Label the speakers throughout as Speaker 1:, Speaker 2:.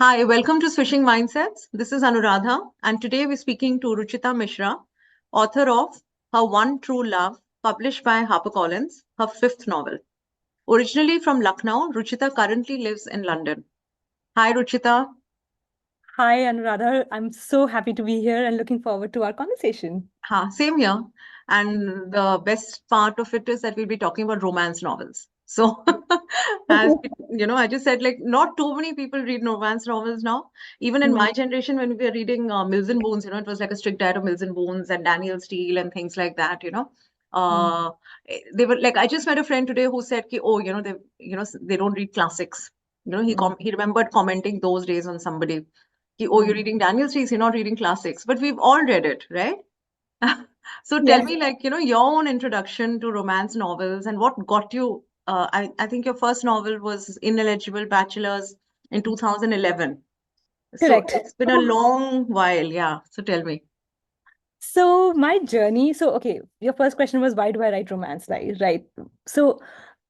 Speaker 1: Hi, welcome to Swishing Mindsets. This is Anuradha, and today we're speaking to Ruchita Misra, author of Her One True Love, published by HarperCollins, her fifth novel. Originally from Lucknow, Ruchita currently lives in London. Hi, Ruchita.
Speaker 2: Hi, Anuradha. I'm so happy to be here and looking forward to our conversation.
Speaker 1: Same here. And the best part of it is that we'll be talking about romance novels. So, as I just said, like, not too many people read romance novels now. Even in
Speaker 2: Mm,
Speaker 1: my generation, when we were reading Mills and Boons, it was like a strict diet of Mills and Boons and Daniel Steele and things like that.
Speaker 2: mm,
Speaker 1: Uh, they were like, I just met a friend today who said, ki, oh, they don't read classics.
Speaker 2: mm.
Speaker 1: He remembered commenting those days on somebody. Ki, oh, you're
Speaker 2: Mm.
Speaker 1: reading Daniel Steele, you're not reading classics. But we've all read it, right? So tell
Speaker 2: Yes.
Speaker 1: me, like, your own introduction to romance novels and what got you. I think your first novel was Ineligible Bachelors in 2011. So
Speaker 2: Correct.
Speaker 1: it's been a long while. Yeah. So tell me.
Speaker 2: So my journey, okay, your first question was why do I write romance, right? So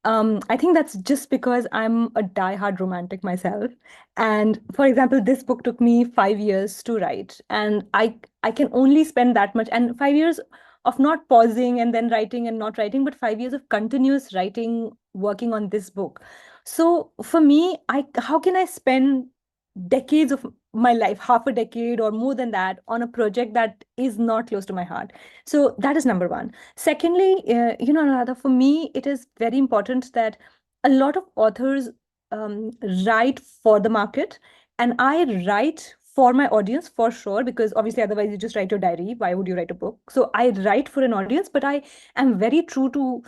Speaker 2: I think that's just because I'm a diehard romantic myself. And for example, this book took me 5 years to write, and I can only spend that much, and 5 years of not pausing and then writing and not writing, but 5 years of continuous writing, working on this book. So for me, I how can I spend decades of my life, half a decade or more than that, on a project that is not close to my heart? So that is number one. Secondly, Radha, for me, it is very important that a lot of authors write for the market, and I write for my audience for sure, because obviously otherwise you just write your diary. Why would you write a book? So I write for an audience, but I am very true to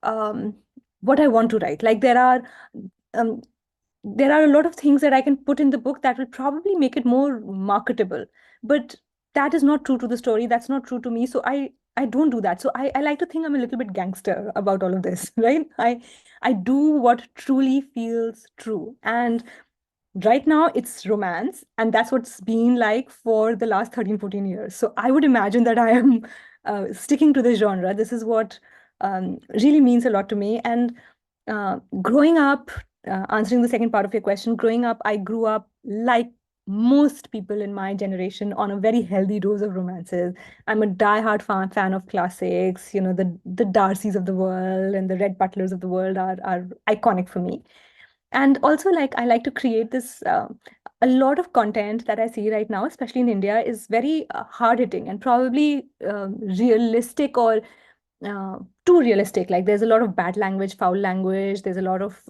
Speaker 2: um, what I want to write. Like um, there are a lot of things that I can put in the book that will probably make it more marketable. But that is not true to the story. That's not true to me. So I don't do that. So I like to think I'm a little bit gangster about all of this, right? I do what truly feels true. And right now it's romance, and that's what's been like for the last 13, 14 years. So I would imagine that I am sticking to this genre. This is what really means a lot to me. And growing up, answering the second part of your question, growing up, I grew up like most people in my generation on a very healthy dose of romances. I'm a diehard fan of classics. The Darcys of the world and the Rhett Butlers of the world are iconic for me. And also, like, I like to create this a lot of content that I see right now, especially in India, is very hard hitting and probably realistic, or too realistic. Like, there's a lot of bad language, foul language, there's a lot of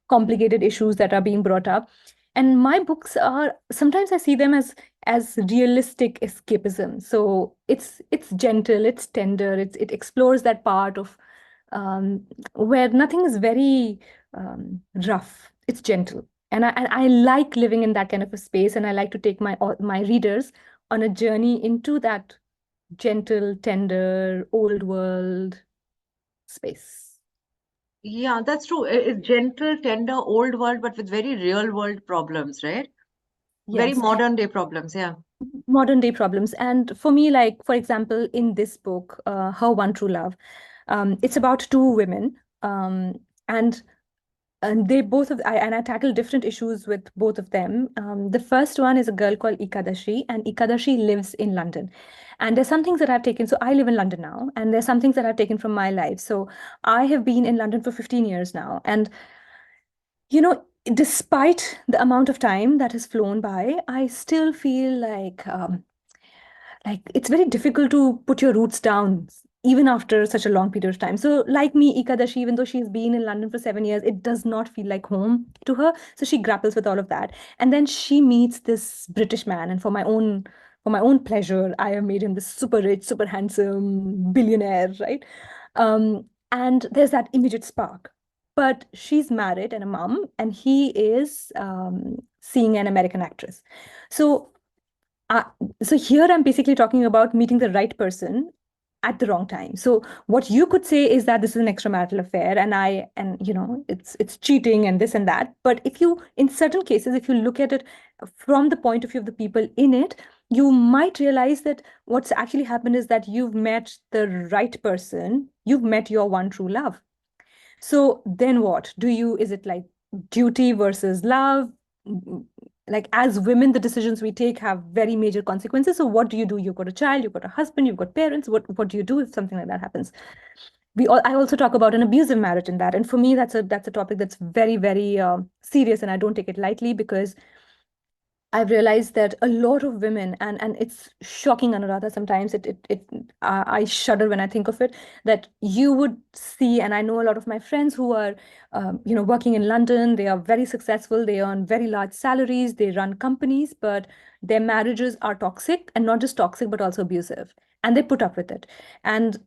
Speaker 2: complicated issues that are being brought up. And my books are, sometimes I see them as realistic escapism. So it's gentle, it's tender, it explores that part of um, where nothing is very rough. It's gentle, and I like living in that kind of a space, and I like to take my readers on a journey into that gentle, tender, old world space.
Speaker 1: Yeah, that's true. It's gentle, tender, old world, but with very real world problems, right? Very
Speaker 2: Yes,
Speaker 1: modern day problems. Yeah.
Speaker 2: modern day problems. And for me, like, for example, in this book, Her One True Love, it's about two women, and they both of and I tackle different issues with both of them. The first one is a girl called Ikadashi, and Ikadashi lives in London. And there's some things that I've taken. So I live in London now, and there's some things that I've taken from my life. So I have been in London for 15 years now, and despite the amount of time that has flown by, I still feel like it's very difficult to put your roots down even after such a long period of time. So like me, Ikadashi, even though she's been in London for 7 years, it does not feel like home to her. So she grapples with all of that. And then she meets this British man, and for my own pleasure, I have made him this super rich, super handsome billionaire, right? And there's that immediate spark. But she's married and a mom, and he is seeing an American actress. So uh, so here I'm basically talking about meeting the right person at the wrong time. So what you could say is that this is an extramarital affair, and it's cheating and this and that. But if you, in certain cases, if you look at it from the point of view of the people in it, you might realize that what's actually happened is that you've met the right person, you've met your one true love. So then what? Is it like duty versus love? like as women, the decisions we take have very major consequences. So what do? You've got a child, you've got a husband, you've got parents. What do you do if something like that happens? I also talk about an abusive marriage in that, and for me, that's a topic that's very, very serious, and I don't take it lightly, because I've realized that a lot of women, and it's shocking, Anuradha. Sometimes I shudder when I think of it. That you would see, and I know a lot of my friends who are, working in London. They are very successful. They earn very large salaries. They run companies, but their marriages are toxic, and not just toxic, but also abusive, and they put up with it. And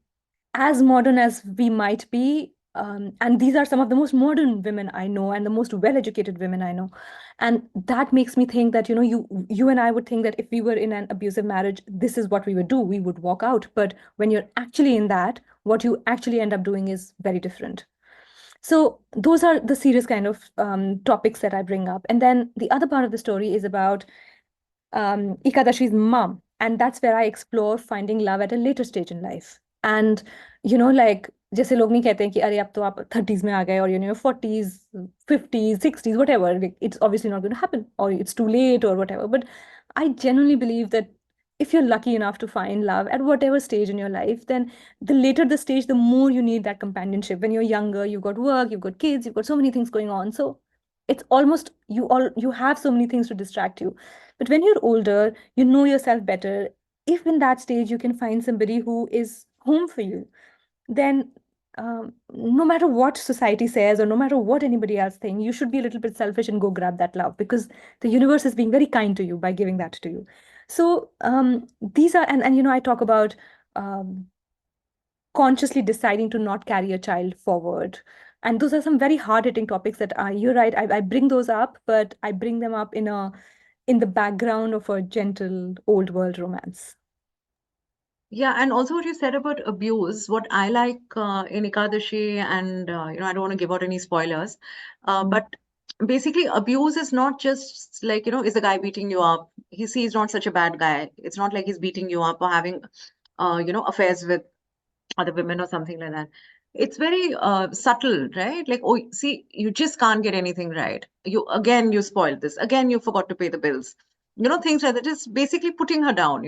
Speaker 2: as modern as we might be, and these are some of the most modern women I know, and the most well-educated women I know, and that makes me think that, you and I would think that if we were in an abusive marriage, this is what we would do. We would walk out. But when you're actually in that, what you actually end up doing is very different. So those are the serious kind of topics that I bring up. And then the other part of the story is about Ikadashi's mom. And that's where I explore finding love at a later stage in life. And, like, जैसे लोग नहीं कहते हैं कि अरे अब तो आप 30s में आ गए, or 40s, 50s, 60s, whatever. Like, it's obviously not going to happen, or it's too late, or whatever. But I genuinely believe that if you're lucky enough to find love at whatever stage in your life, then the later the stage, the more you need that companionship. When you're younger, you've got work, you've got kids, you've got so many things going on. So it's almost you have so many things to distract you. But when you're older, you know yourself better. If in that stage you can find somebody who is home for you, then no matter what society says, or no matter what anybody else thinks, you should be a little bit selfish and go grab that love, because the universe is being very kind to you by giving that to you. So these are, and I talk about consciously deciding to not carry a child forward. And those are some very hard-hitting topics that you're right, I bring those up, but I bring them up in the background of a gentle old world romance.
Speaker 1: Yeah, and also what you said about abuse, what I like in Ekadashi, and I don't want to give out any spoilers, but basically abuse is not just like, is the guy beating you up? He's not such a bad guy. It's not like he's beating you up or having, affairs with other women or something like that. It's very subtle, right? Like, oh, see, you just can't get anything right. You spoiled this. Again, you forgot to pay the bills. Things like that. Just basically putting her down.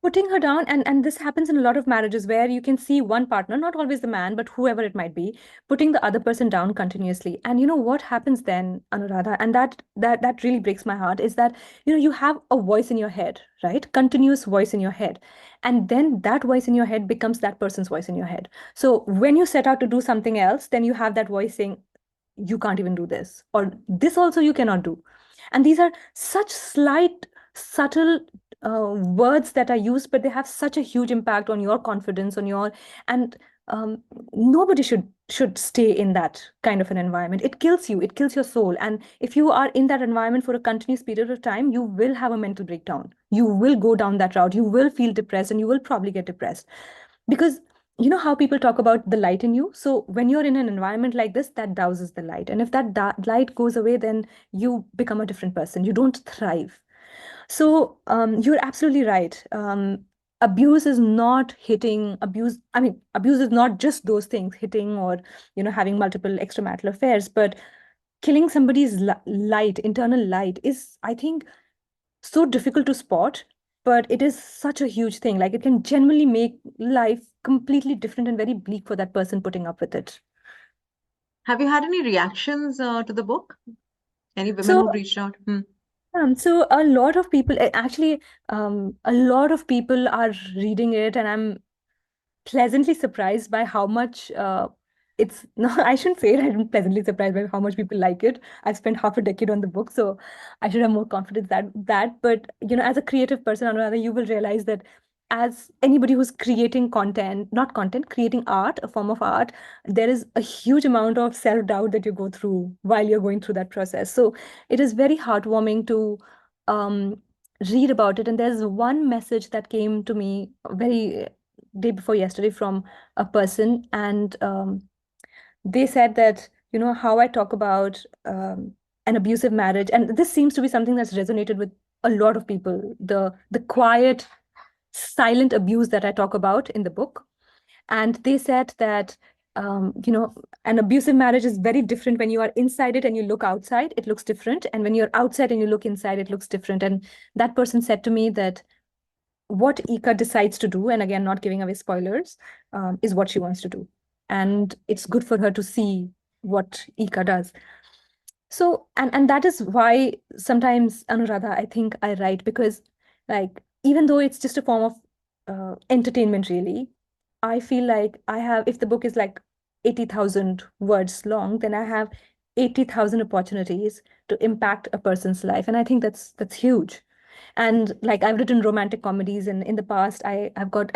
Speaker 2: Putting her down, and this happens in a lot of marriages, where you can see one partner, not always the man, but whoever it might be, putting the other person down continuously. And you know what happens then, Anuradha, and that really breaks my heart, is that you have a voice in your head, right? Continuous voice in your head. And then that voice in your head becomes that person's voice in your head. So when you set out to do something else, then you have that voice saying, you can't even do this, or this also you cannot do. And these are such slight, subtle words that are used, but they have such a huge impact on your confidence, and nobody should stay in that kind of an environment. It kills you, it kills your soul. And if you are in that environment for a continuous period of time, you will have a mental breakdown. You will go down that route. You will feel depressed, and you will probably get depressed, because you know how people talk about the light in you. So when you're in an environment like this, that douses the light, and if that light goes away, then you become a different person. You don't thrive. So you're absolutely right. Abuse is not hitting. Abuse, I mean, abuse is not just those things, hitting, or having multiple extramarital affairs, but killing somebody's light, internal light, is, I think, so difficult to spot. But it is such a huge thing. Like, it can genuinely make life completely different and very bleak for that person putting up with it.
Speaker 1: Have you had any reactions to the book? Any women
Speaker 2: So
Speaker 1: who reached out?
Speaker 2: So a lot of people, actually, a lot of people are reading it, and I'm pleasantly surprised by how much it's no, I shouldn't say it. I'm pleasantly surprised by how much people like it. I've spent half a decade on the book, so I should have more confidence that. But as a creative person, or rather, you will realize that as anybody who's creating content, not content, creating art, a form of art, there is a huge amount of self-doubt that you go through while you're going through that process. So it is very heartwarming to um, read about it. And there's one message that came to me very day before yesterday from a person, and they said that how I talk about an abusive marriage, and this seems to be something that's resonated with a lot of people, the quiet, silent abuse that I talk about in the book. And they said that an abusive marriage is very different. When you are inside it and you look outside, it looks different. And when you're outside and you look inside, it looks different. And that person said to me that what Ika decides to do, and again, not giving away spoilers, is what she wants to do. And it's good for her to see what Ika does. So, and that is why sometimes, Anuradha, I think I write, because like, even though it's just a form of entertainment, really, I feel like I have, if the book is like 80,000 words long, then I have 80,000 opportunities to impact a person's life. And I think that's huge. And like, I've written romantic comedies, and in the past I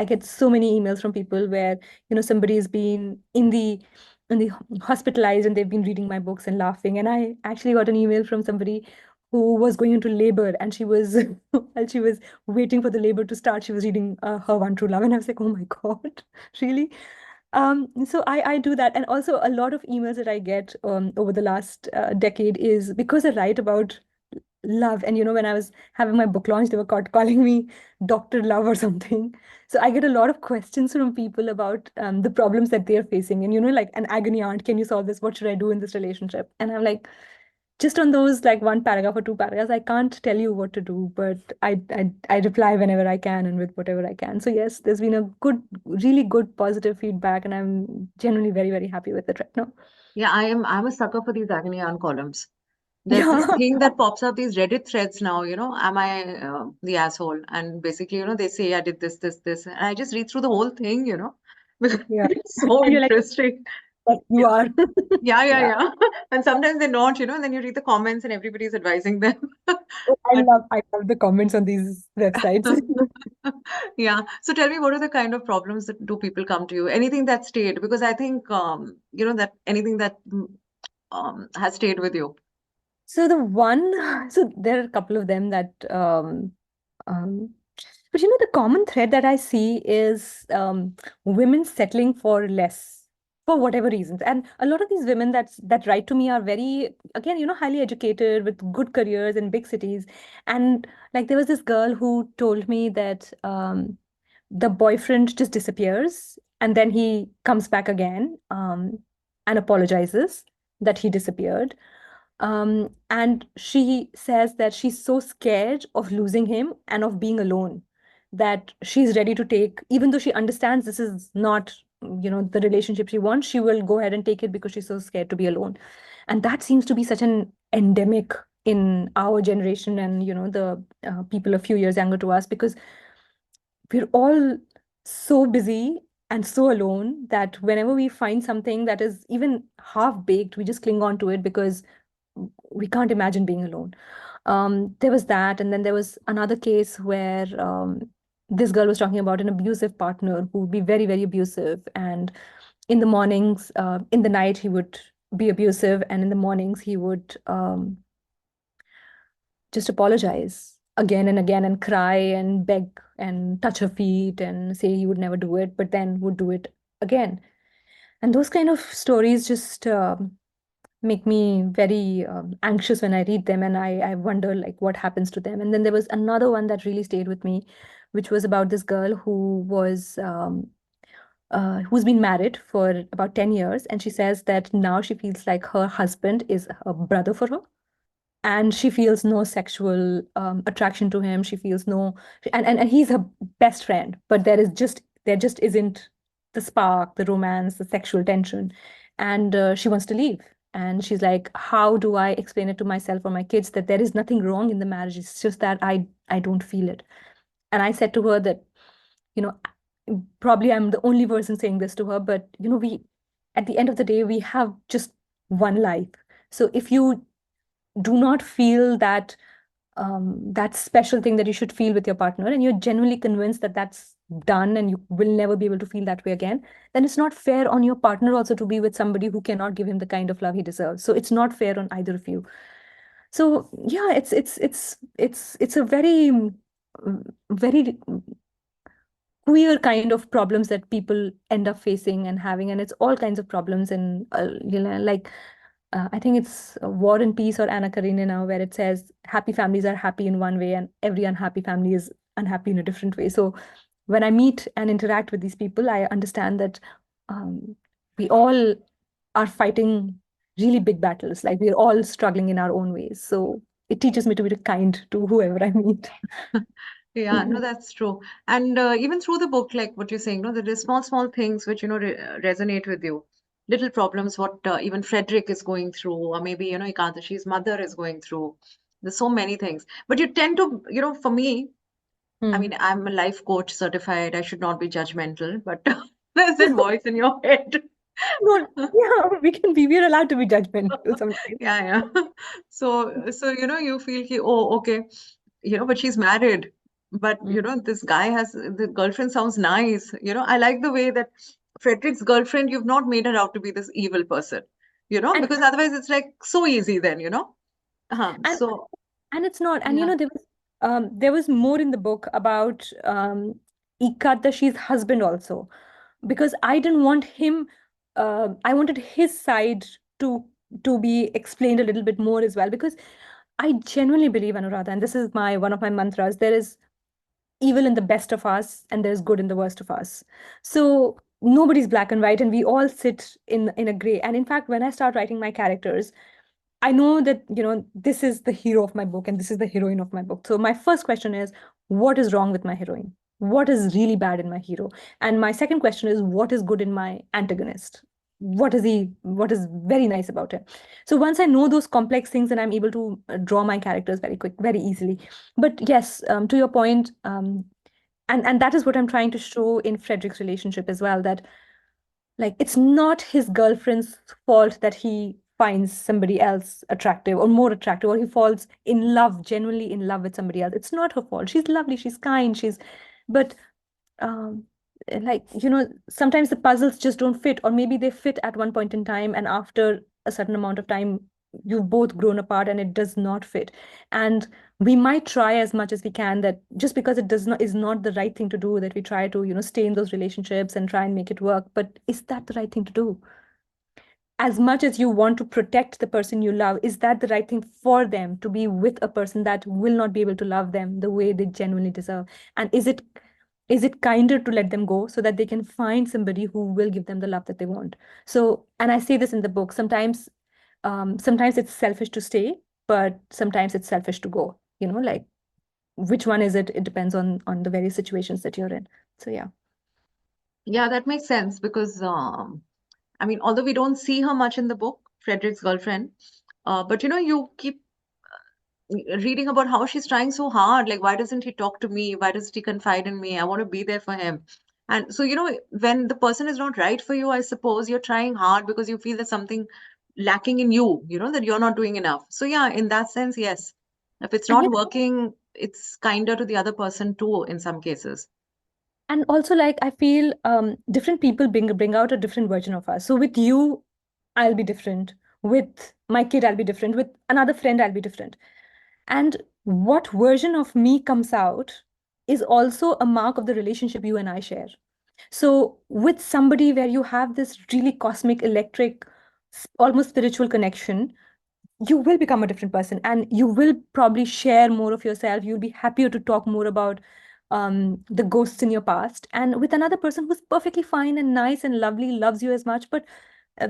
Speaker 2: get so many emails from people where, somebody's been in the hospitalized, and they've been reading my books and laughing. And I actually got an email from somebody who was going into labor, and she was while she was waiting for the labor to start, she was reading Her One True Love, and I was like, oh my God, really? So I do that. And also a lot of emails that I get over the last decade is because I write about love. And when I was having my book launch, they were calling me Dr. Love or something. So I get a lot of questions from people about the problems that they're facing. And like an agony aunt, can you solve this? What should I do in this relationship? And I'm like, just on those like one paragraph or two paragraphs, I can't tell you what to do, but I reply whenever I can and with whatever I can. So yes, there's been a really good positive feedback, and I'm genuinely very, very happy with it right now.
Speaker 1: Yeah, I'm a sucker for these agony aunt columns. There's this
Speaker 2: Yeah.
Speaker 1: thing that pops up, these Reddit threads now, am I the asshole? And basically, they say I did this, this, this. And I just read through the whole thing, because
Speaker 2: Yeah.
Speaker 1: it's so
Speaker 2: And you're like,
Speaker 1: interesting.
Speaker 2: yes, you
Speaker 1: Yeah,
Speaker 2: are.
Speaker 1: yeah, yeah,
Speaker 2: Yeah.
Speaker 1: yeah. And sometimes they're not, and then you read the comments and everybody's advising them.
Speaker 2: Oh,
Speaker 1: But
Speaker 2: I love the comments on these websites.
Speaker 1: yeah. So tell me, what are the kind of problems that do people come to you? Anything that stayed? Because I think, that anything that has stayed with you.
Speaker 2: So so there are a couple of them that um but the common thread that I see is women settling for less for whatever reasons. And a lot of these women that write to me are very, again, highly educated with good careers in big cities. And like, there was this girl who told me that the boyfriend just disappears, and then he comes back again, and apologizes that he disappeared. And she says that she's so scared of losing him and of being alone, that she's ready to take, even though she understands this is not, the relationship she wants, she will go ahead and take it because she's so scared to be alone. And that seems to be such an endemic in our generation, and, the people a few years younger to us, because we're all so busy and so alone that whenever we find something that is even half baked, we just cling on to it because we can't imagine being alone. There was that, and then there was another case where this girl was talking about an abusive partner who would be very, very abusive, and in the mornings, in the night, he would be abusive, and in the mornings, he would just apologize again and again and cry and beg and touch her feet and say he would never do it, but then would do it again. And those kind of stories just make me very anxious when I read them, and I wonder like what happens to them. And then there was another one that really stayed with me, which was about this girl who's been married for about 10 years, and she says that now she feels like her husband is a brother for her, and she feels no sexual attraction to him. She feels no, and he's her best friend, but there just isn't the spark, the romance, the sexual tension. And she wants to leave. And she's like, how do I explain it to myself or my kids that there is nothing wrong in the marriage? It's just that I don't feel it. And I said to her that, you know, probably I'm the only person saying this to her, but we, at the end of the day, we have just one life. So if you do not feel that special thing that you should feel with your partner, and you're genuinely convinced that that's done and you will never be able to feel that way again, then it's not fair on your partner also to be with somebody who cannot give him the kind of love he deserves. So it's not fair on either of you. So yeah, it's a very very queer kind of problems that people end up facing and having, and it's all kinds of problems. And like, I think it's War and Peace or Anna Karenina, where it says happy families are happy in one way and every unhappy family is unhappy in a different way. So when I meet and interact with these people, I understand that um, we all are fighting really big battles. Like we're all struggling in our own ways. So it teaches me to be kind to whoever I meet.
Speaker 1: Yeah, no, that's true. And even through the book, like what you're saying, no, there are small, small things which, resonate with you. Little problems, what even Fredrick is going through, or maybe, Ekadashi's mother is going through. There's so many things. But you tend to, for me, I
Speaker 2: Hmm.
Speaker 1: mean, I'm a life coach certified. I should not be judgmental, but there's that voice in your head.
Speaker 2: No, yeah, we're allowed to be judgmental sometimes.
Speaker 1: Yeah, yeah. So, you feel, oh, okay, but she's married. But,
Speaker 2: Mm.
Speaker 1: this guy has, the girlfriend sounds nice. I like the way that Frederick's girlfriend, you've not made her out to be this evil person,
Speaker 2: And
Speaker 1: because otherwise it's like so easy then,
Speaker 2: and
Speaker 1: So,
Speaker 2: and it's not. And
Speaker 1: yeah.
Speaker 2: there was more in the book about Ikadashi's husband also, because I didn't want him. I wanted his side to to be explained a little bit more as well, because I genuinely believe, Anuradha, and this is my one of my mantras, there is evil in the best of us and there's good in the worst of us. So nobody's black and white, and we all sit in a gray. And in fact, when I start writing my characters, I know that, this is the hero of my book and this is the heroine of my book. So my first question is, what is wrong with my heroine? What is really bad in my hero? And my second question is, what is good in my antagonist? What is very nice about him? So once I know those complex things, and I'm able to draw my characters very easily. But yes, to your point, and that is what I'm trying to show in Frederick's relationship as well, that like it's not his girlfriend's fault that he finds somebody else attractive or more attractive, or he falls in love, genuinely in love with somebody else. It's not her fault. She's lovely, she's kind, but um sometimes the puzzles just don't fit, or maybe they fit at one point in time, and after a certain amount of time you've both grown apart and it does not fit. And we might try as much as we can, that just because it does not is not the right thing to do, that we try to stay in those relationships and try and make it work. But is that the right thing to do? As much as you want to protect the person you love, is that the right thing for them to be with a person that will not be able to love them the way they genuinely deserve? And is it kinder to let them go so that they can find somebody who will give them the love that they want? So, and I say this in the book, sometimes it's selfish to stay, but sometimes it's selfish to go. Like, which one is it? It depends on the various situations that you're in. So yeah.
Speaker 1: Yeah, that makes sense because, I mean, although we don't see her much in the book, Frederick's girlfriend, but you keep reading about how she's trying so hard. Like, why doesn't he talk to me? Why doesn't he confide in me? I want to be there for him. And so, when the person is not right for you, I suppose you're trying hard because you feel there's something lacking in you, that you're not doing enough. So, yeah, in that sense, yes. If it's
Speaker 2: And
Speaker 1: not
Speaker 2: yeah,
Speaker 1: working, it's kinder to the other person too, in some cases.
Speaker 2: and also, like, I feel different people bring out a different version of us. So with you, I'll be different. With my kid, I'll be different. With another friend, I'll be different. And what version of me comes out is also a mark of the relationship you and I share. So with somebody where you have this really cosmic, electric, almost spiritual connection, you will become a different person, and you will probably share more of yourself. You'll be happier to talk more about the ghosts in your past. And with another person who's perfectly fine and nice and lovely, loves you as much, but uh,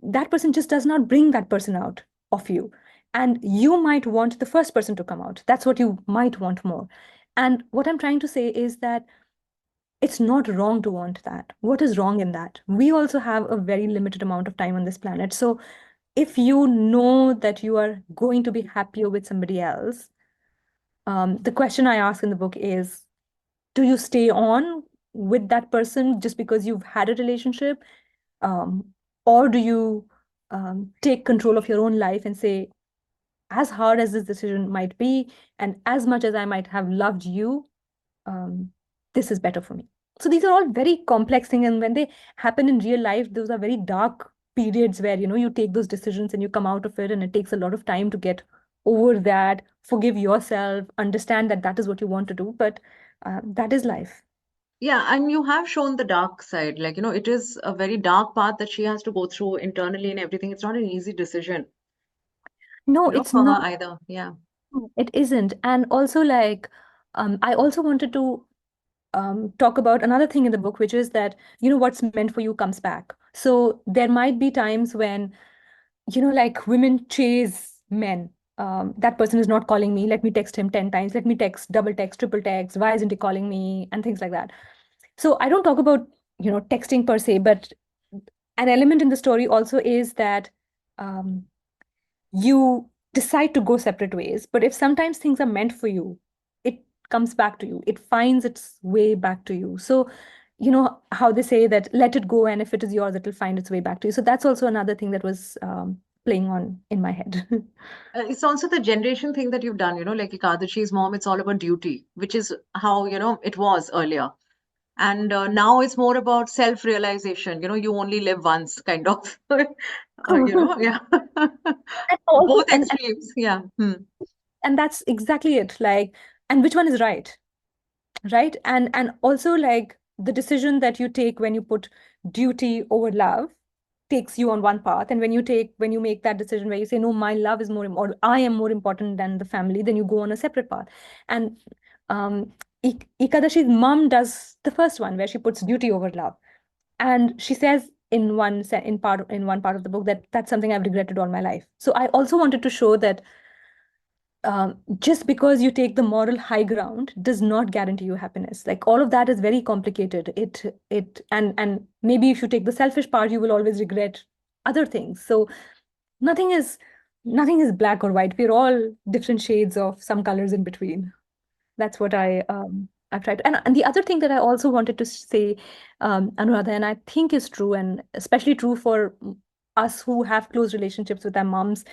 Speaker 2: that person just does not bring that person out of you. And you might want the first person to come out. That's what you might want more. And what I'm trying to say is that it's not wrong to want that. What is wrong in that? We also have a very limited amount of time on this planet. So if you know that you are going to be happier with somebody else, the question I ask in the book is, do you stay on with that person just because you've had a relationship? Um, or do you take control of your own life and say, as hard as this decision might be, and as much as I might have loved you, um, this is better for me. So these are all very complex things, and when they happen in real life, those are very dark periods where you take those decisions and you come out of it, and it takes a lot of time to get over that, forgive yourself, understand that that is what you want to do. But that is life.
Speaker 1: Yeah, and you have shown the dark side. Like, it is a very dark path that she has to go through internally and everything. It's not an easy decision,
Speaker 2: No, it's
Speaker 1: for her
Speaker 2: not.
Speaker 1: either. Yeah.
Speaker 2: It isn't. And also, like, I also wanted to talk about another thing in the book, which is that, what's meant for you comes back. So there might be times when, like women chase men. That person is not calling me. Let me text him 10 times. Let me text, double text, triple text. Why isn't he calling me? And things like that. So I don't talk about, texting per se, but an element in the story also is that um, you decide to go separate ways. But if sometimes things are meant for you, it comes back to you. It finds its way back to you. So, how they say that let it go, and if it is yours, it will find its way back to you. So that's also another thing that was playing on in my head.
Speaker 1: It's also the generation thing that you've done, like Ekadashi's mom, it's all about duty, which is how, it was earlier. And now it's more about self-realization, you only live once, kind of. Yeah.
Speaker 2: And also,
Speaker 1: Both extremes. Yeah. Hmm.
Speaker 2: and that's exactly it. Like, and which one is right? Right? And also, like, the decision that you take when you put duty over love takes you on one path, and when you make that decision where you say, no, my love is more important, I am more important than the family, then you go on a separate path. And um Ikadashi's mom does the first one, where she puts duty over love, and she says in one part of the book that that's something I've regretted all my life. So I also wanted to show that just because you take the moral high ground does not guarantee you happiness. Like, all of that is very complicated. And maybe if you take the selfish part, you will always regret other things. So nothing is nothing is black or white. We're all different shades of some colors in between. That's what I've tried. And the other thing that I also wanted to say, Anuradha, and I think is true, and especially true for us who have close relationships with our moms,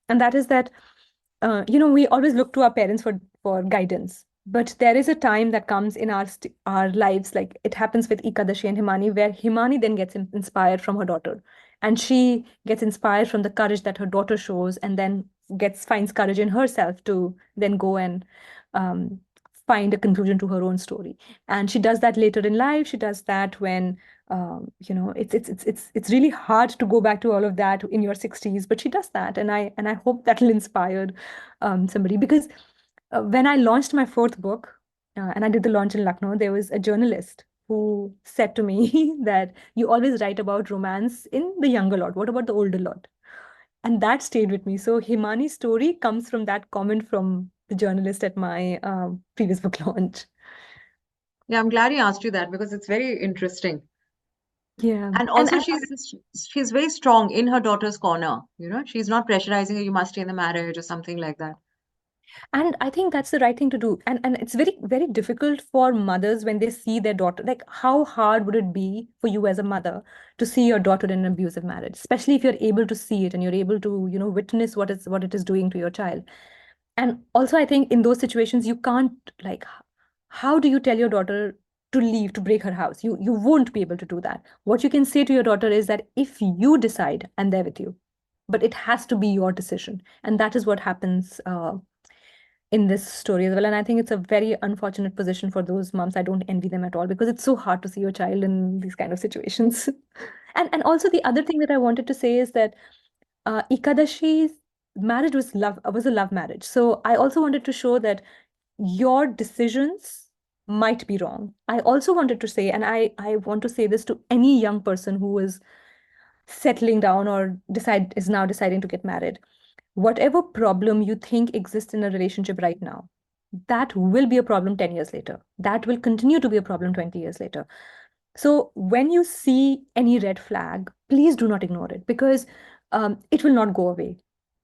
Speaker 2: and that is that we always look to our parents for guidance. But there is a time that comes in our lives, like it happens with Ikadashi and Himani, where Himani then gets inspired from her daughter, and she gets inspired from the courage that her daughter shows, and then finds courage in herself to then go and um, find a conclusion to her own story. And she does that later in life. She does that when it's really hard to go back to all of that in your 60s, but she does that, and I hope that will inspire somebody. Because when I launched my fourth book, and I did the launch in Lucknow, there was a journalist who said to me that you always write about romance in the younger lot. What about the older lot? And that stayed with me. So Himani's story comes from that comment from the journalist at my previous book launch.
Speaker 1: Yeah, I'm glad you asked you that because it's very interesting.
Speaker 2: Yeah.
Speaker 1: And
Speaker 2: And
Speaker 1: also she's very strong in her daughter's corner, she's not pressurizing her, you must stay in the marriage or something like that.
Speaker 2: And I think that's the right thing to do. And it's very, very difficult for mothers when they see their daughter. Like, how hard would it be for you as a mother to see your daughter in an abusive marriage, especially if you're able to see it and you're able to, witness what it is doing to your child. And also, I think in those situations, you can't, like, how do you tell your daughter to leave, to break her house? You won't be able to do that. What you can say to your daughter is that if you decide, I'm there with you, but it has to be your decision. And that is what happens in this story as well. And I think it's a very unfortunate position for those moms. I don't envy them at all, because it's so hard to see your child in these kind of situations. And also, the other thing that I wanted to say is that Ikadashi's marriage was a love marriage. So I also wanted to show that your decisions might be wrong. I also wanted to say, and I want to say this to any young person who is settling down or is now deciding to get married. Whatever problem you think exists in a relationship right now, that will be a problem 10 years later. That will continue to be a problem 20 years later. So when you see any red flag, please do not ignore it, because it will not go away.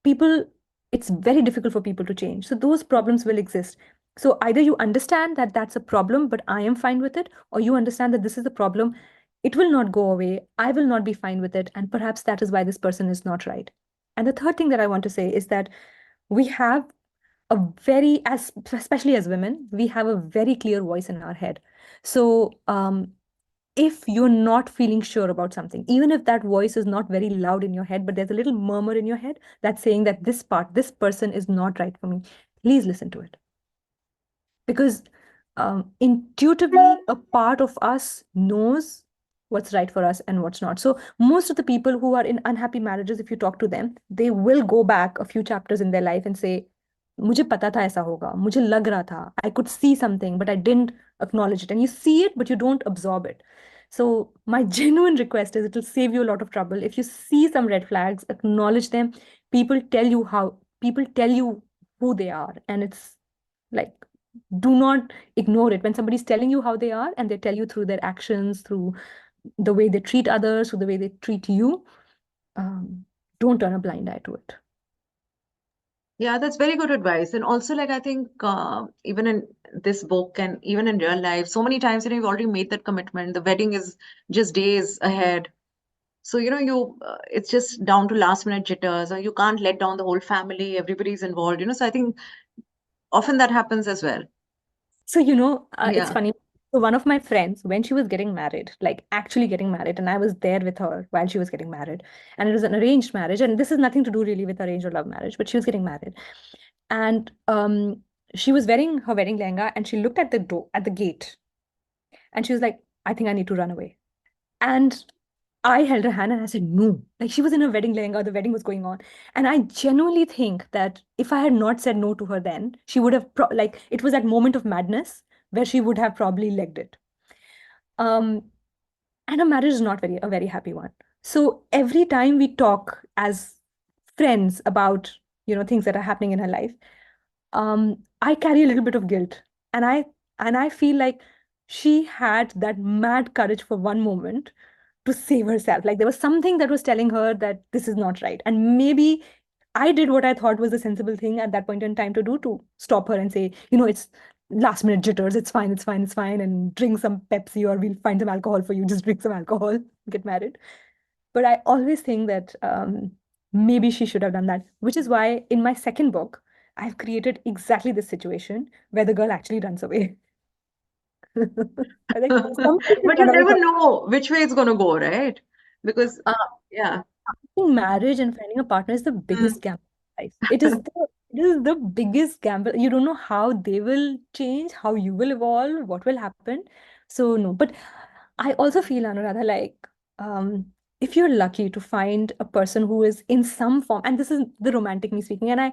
Speaker 2: It's very difficult for people to change. So those problems will exist. So either you understand that that's a problem, but I am fine with it, or you understand that this is a problem. It will not go away. I will not be fine with it. And perhaps that is why this person is not right. And the third thing that I want to say is that we have especially as women, we have a very clear voice in our head. So if you're not feeling sure about something, even if that voice is not very loud in your head, but there's a little murmur in your head that's saying that this person is not right for me, please listen to it. Because intuitively, a part of us knows what's right for us and what's not. So most of the people who are in unhappy marriages, if you talk to them, they will go back a few chapters in their life and say, मुझे पता था ऐसा होगा, मुझे लग रहा था, I could see something, but I didn't acknowledge it. And you see it, but you don't absorb it. So my genuine request is, it will save you a lot of trouble. If you see some red flags, acknowledge them. People tell you who they are. And it's like, do not ignore it. When somebody's telling you how they are, and they tell you through their actions, through the way they treat others, through the way they treat you, don't turn a blind eye to it.
Speaker 1: Yeah, that's very good advice. And also, like, I think even in this book and even in real life, so many times, you've already made that commitment. The wedding is just days ahead. So, it's just down to last minute jitters, or you can't let down the whole family, everybody's involved. So I think often that happens as well.
Speaker 2: So, it's
Speaker 1: Yeah.
Speaker 2: funny. So one of my friends, when she was getting married, like actually getting married, and I was there with her while she was getting married, and it was an arranged marriage, and this has nothing to do really with arranged or love marriage, but she was getting married, and she was wearing her wedding lehenga, and she looked at the door at the gate, and she was like, "I think I need to run away." And I held her hand and I said, no. Like, she was in her wedding lehenga, the wedding was going on. And I genuinely think that if I had not said no to her then, she would have, it was that moment of madness where she would have probably legged it. Um, and her marriage is not a very happy one. So every time we talk as friends about, things that are happening in her life, I carry a little bit of guilt. And I feel like she had that mad courage for one moment to save herself. Like, there was something that was telling her that this is not right. And maybe I did what I thought was a sensible thing at that point in time to do, to stop her and say, it's last minute jitters. It's fine. It's fine. It's fine. And drink some Pepsi, or we'll find some alcohol for you. Just drink some alcohol, get married. But I always think that maybe she should have done that, which is why in my second book, I've created exactly this situation where the girl actually runs away. I think something should
Speaker 1: But you
Speaker 2: run away
Speaker 1: never
Speaker 2: from.
Speaker 1: know which way it's going to go, right? Because,
Speaker 2: Uh,
Speaker 1: yeah.
Speaker 2: I think marriage and finding a partner is the
Speaker 1: Mm.
Speaker 2: biggest gamble in life. It is the biggest gamble. You don't know how they will change, how you will evolve, what will happen. So no, but I also feel, Anuradha, like um, if you're lucky to find a person who is in some form, and this is the romantic me speaking, and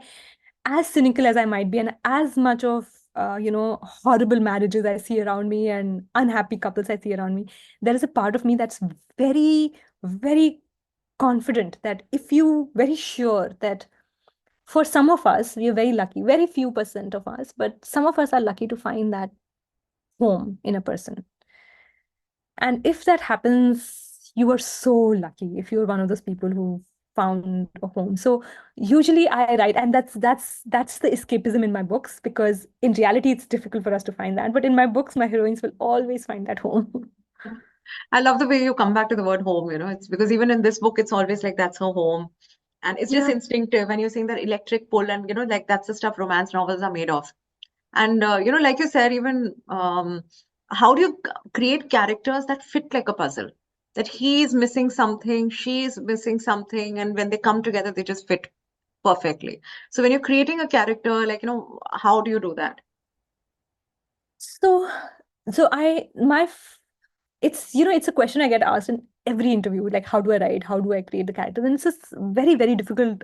Speaker 2: as cynical as I might be, and as much of horrible marriages I see around me and unhappy couples I see around me, there is a part of me that's very, very confident that if you very sure that for some of us, we are very lucky, very few percent of us, but some of us are lucky to find that home in a person. And if that happens, you are so lucky if you're one of those people who found a home. So usually I write, and that's the escapism in my books, because in reality it's difficult for us to find that. But in my books, my heroines will always find that home.
Speaker 1: I love the way you come back to the word home. It's because even in this book, it's always like that's her home. And it's just
Speaker 2: Yeah.
Speaker 1: instinctive. And you're saying that electric pull, and, like that's the stuff romance novels are made of. And, like you said, even how do you create characters that fit like a puzzle? That he's missing something, she's missing something, and when they come together, they just fit perfectly. So when you're creating a character, like, how do you do that?
Speaker 2: So, so I my f- it's a question I get asked in every interview, like how do I write, how do I create the characters, and it's a very, very difficult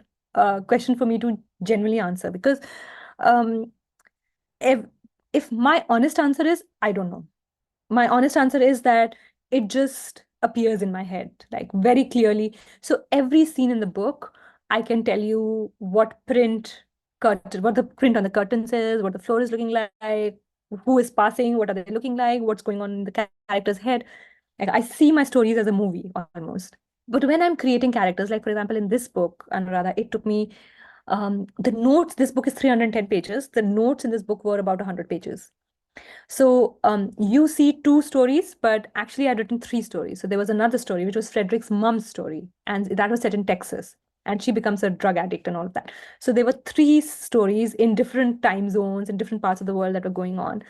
Speaker 2: question for me to genuinely answer, because um if if my honest answer is I don't know. My honest answer is that it just appears in my head, like very clearly. So every scene in the book, I can tell you what the print on the curtains is, what the floor is looking like, who is passing, what are they looking like, what's going on in the character's head. Like, I see my stories as a movie almost. But when I'm creating characters, like for example, in this book, Anuradha, it took me the notes. This book is 310 pages. The notes in this book were about 100 pages. So you see two stories, but actually I'd written three stories. So there was another story, which was Fredrick's mom's story, and that was set in Texas. And she becomes a drug addict and all of that. So there were three stories in different time zones in different parts of the world that were going on.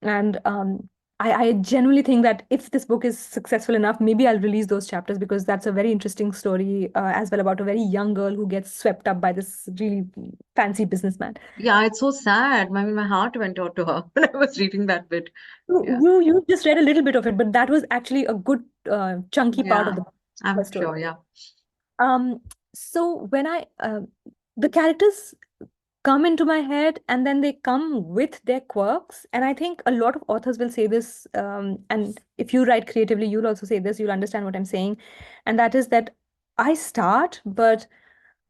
Speaker 2: And I genuinely think that if this book is successful enough, maybe I'll release those chapters, because that's a very interesting story as well, about a very young girl who gets swept up by this really fancy businessman.
Speaker 1: Yeah, it's so sad. I mean, my heart went out to her when I was reading that bit. Yeah.
Speaker 2: You just read a little bit of it, but that was actually a good chunky part of
Speaker 1: Yeah,
Speaker 2: the
Speaker 1: I'm
Speaker 2: story.
Speaker 1: sure. Yeah.
Speaker 2: Um, so when I the characters, come into my head, and then they come with their quirks. And I think a lot of authors will say this, and if you write creatively, you'll also say this, you'll understand what I'm saying. And that is that I start, but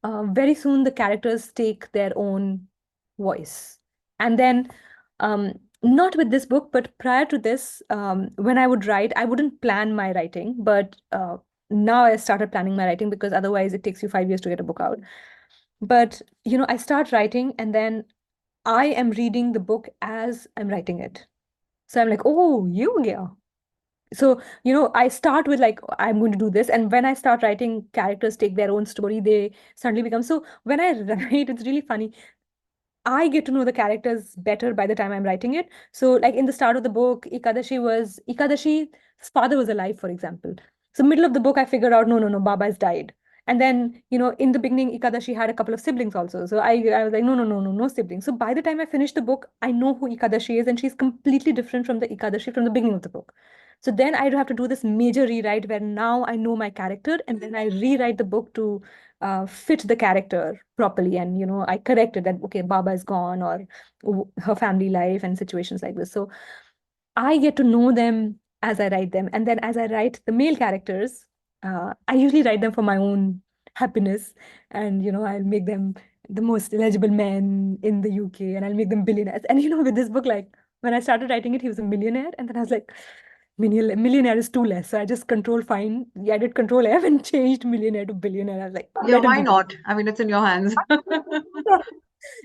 Speaker 2: very soon the characters take their own voice. And then, not with this book, but prior to this, when I would write, I wouldn't plan my writing, but now I started planning my writing because otherwise it takes you 5 years to get a book out. But, I start writing and then I am reading the book as I'm writing it. So I'm like, oh, yeah. So, I start with like, I'm going to do this. And when I start writing, characters take their own story. They suddenly become. So when I write, it's really funny. I get to know the characters better by the time I'm writing it. So, like in the start of the book, Ikadashi's father was alive, for example. So, middle of the book, I figured out, no, no, no, Baba has died. And then, in the beginning, Ikadashi had a couple of siblings also. So I was like, no, no, no, no, no siblings. So by the time I finish the book, I know who Ikadashi is, and she's completely different from the Ikadashi from the beginning of the book. So then I have to do this major rewrite where now I know my character, and then I rewrite the book to fit the character properly. And I corrected that, okay, Baba is gone, or her family life and situations like this. So I get to know them as I write them. And then as I write the male characters, I usually write them for my own happiness. And I'll make them the most eligible men in the UK, and I'll make them billionaires. And with this book, like when I started writing it, he was a millionaire, and then I was like, millionaire is too less. So I just I did control F and changed millionaire to billionaire. I was like,
Speaker 1: Yeah,
Speaker 2: let him
Speaker 1: why
Speaker 2: be.
Speaker 1: not? I mean, it's in your hands.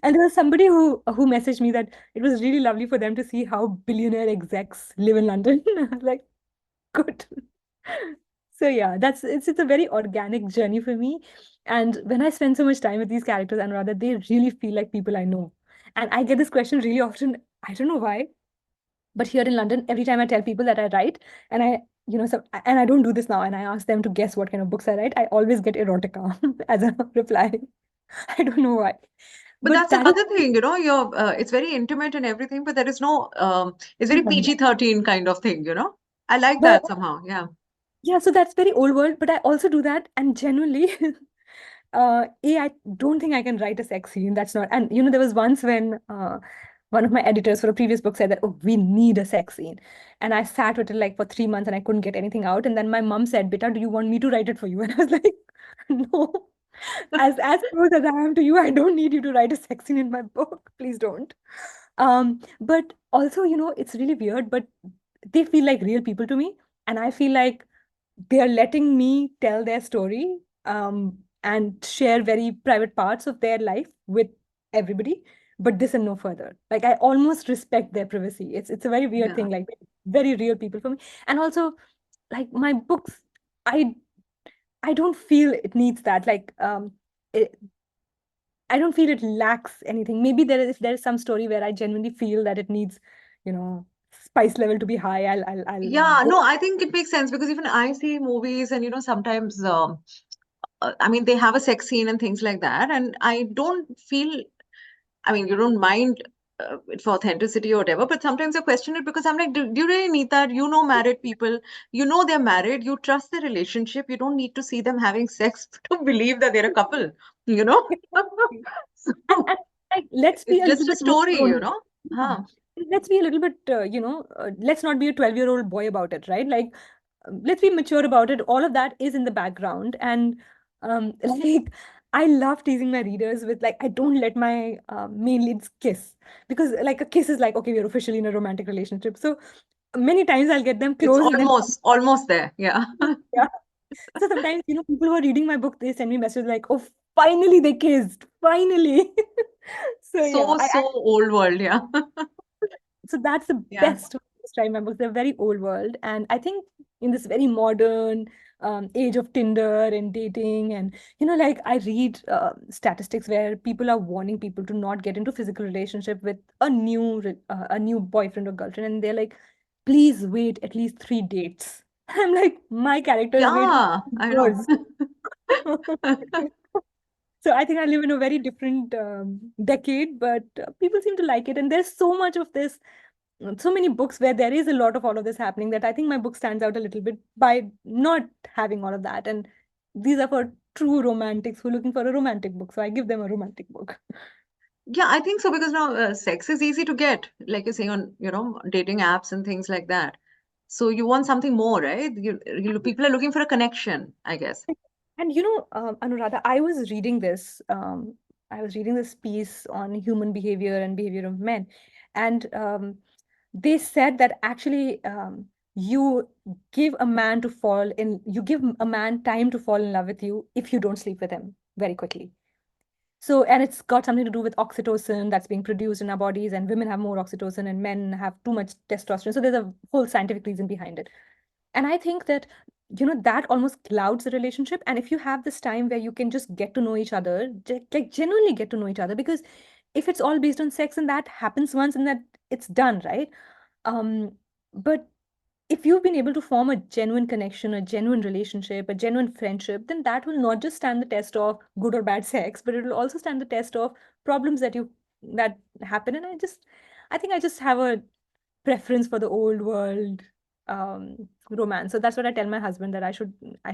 Speaker 2: And there was somebody who messaged me that it was really lovely for them to see how billionaire execs live in London. I was like, good. So yeah, it's a very organic journey for me. And when I spend so much time with these characters, and rather they really feel like people I know. And I get this question really often. I don't know why. But here in London, every time I tell people that I write, and I don't do this now, and I ask them to guess what kind of books I write, I always get erotica as a reply. I don't know why.
Speaker 1: But
Speaker 2: But
Speaker 1: that's
Speaker 2: that is
Speaker 1: another thing, it's very intimate and everything, but there is no, it's very
Speaker 2: yeah.
Speaker 1: PG-13 kind of thing. I like
Speaker 2: But
Speaker 1: that somehow. Yeah.
Speaker 2: yeah, so that's very old world, but I also do that. And genuinely, I don't think I can write a sex scene. That's not, and there was once when one of my editors for a previous book said that, oh, we need a sex scene. And I sat with it like for 3 months and I couldn't get anything out. And then my mom said, Beta, do you want me to write it for you? And I was like, no, as close as I am to you, I don't need you to write a sex scene in my book. Please don't. But also, it's really weird, but they feel like real people to me. And I feel like they are letting me tell their story, and share very private parts of their life with everybody, but this and no further. Like I almost respect their privacy. It's a very weird
Speaker 1: Yeah.
Speaker 2: thing, like very real people for me. And also, like my books, I I don't feel it needs that. Like it, I don't feel it lacks anything. Maybe there is some story where I genuinely feel that it needs, spice level to be high. I'll
Speaker 1: Yeah,
Speaker 2: go.
Speaker 1: no, I think it makes sense because even I see movies and sometimes I mean they have a sex scene and things like that, and I don't feel, I mean, you don't mind it for authenticity or whatever, but sometimes I question it because I'm like, do you really need that? Married people, they're married, you trust the relationship, you don't need to see them having sex to believe that they're a couple, you know? So
Speaker 2: And like, let's be
Speaker 1: it's
Speaker 2: a little
Speaker 1: just a
Speaker 2: bit more
Speaker 1: story,
Speaker 2: grown. Yeah.
Speaker 1: Huh.
Speaker 2: Let's be a little bit, let's not be a 12-year-old boy about it, right? Like, let's be mature about it. All of that is in the background. And like, I love teasing my readers with, like, I don't let my main leads kiss, because like a kiss is like, okay, we're officially in a romantic relationship. So many times I'll get them
Speaker 1: It's
Speaker 2: close and then
Speaker 1: almost there. Yeah.
Speaker 2: yeah. So sometimes, people who are reading my book, they send me messages like, oh, finally they kissed, finally. So yeah,
Speaker 1: So old world. Yeah.
Speaker 2: so that's the
Speaker 1: Yeah.
Speaker 2: best way to describe my books. They're very old world. And I think in this very modern age of Tinder and dating, and like I read statistics where people are warning people to not get into physical relationship with a new boyfriend or girlfriend, and they're like, please wait at least 3 dates. I'm like, my characters wait for
Speaker 1: Yeah, I know.
Speaker 2: years. So I think I live in a very different decade, but people seem to like it. And there's so much of this, so many books where there is a lot of all of this happening, that I think my book stands out a little bit by not having all of that. And these are for true romantics who are looking for a romantic book. So I give them a romantic book.
Speaker 1: Yeah, I think so because now sex is easy to get, like you're saying on, dating apps and things like that. So you want something more, right? People are looking for a connection, I guess.
Speaker 2: And Anuradha, I was reading this piece on human behavior and behavior of men, and they said that actually you you give a man time to fall in love with you if you don't sleep with him very quickly. So, and it's got something to do with oxytocin that's being produced in our bodies, and women have more oxytocin, and men have too much testosterone. So there's a whole scientific reason behind it. And I think that, that almost clouds the relationship. And if you have this time where you can just get to know each other, like genuinely get to know each other, because if it's all based on sex and that happens once and that it's done, right? But if you've been able to form a genuine connection, a genuine relationship, a genuine friendship, then that will not just stand the test of good or bad sex, but it will also stand the test of problems that happen. And I think I just have a preference for the old world romance. So that's what I tell my husband, that I should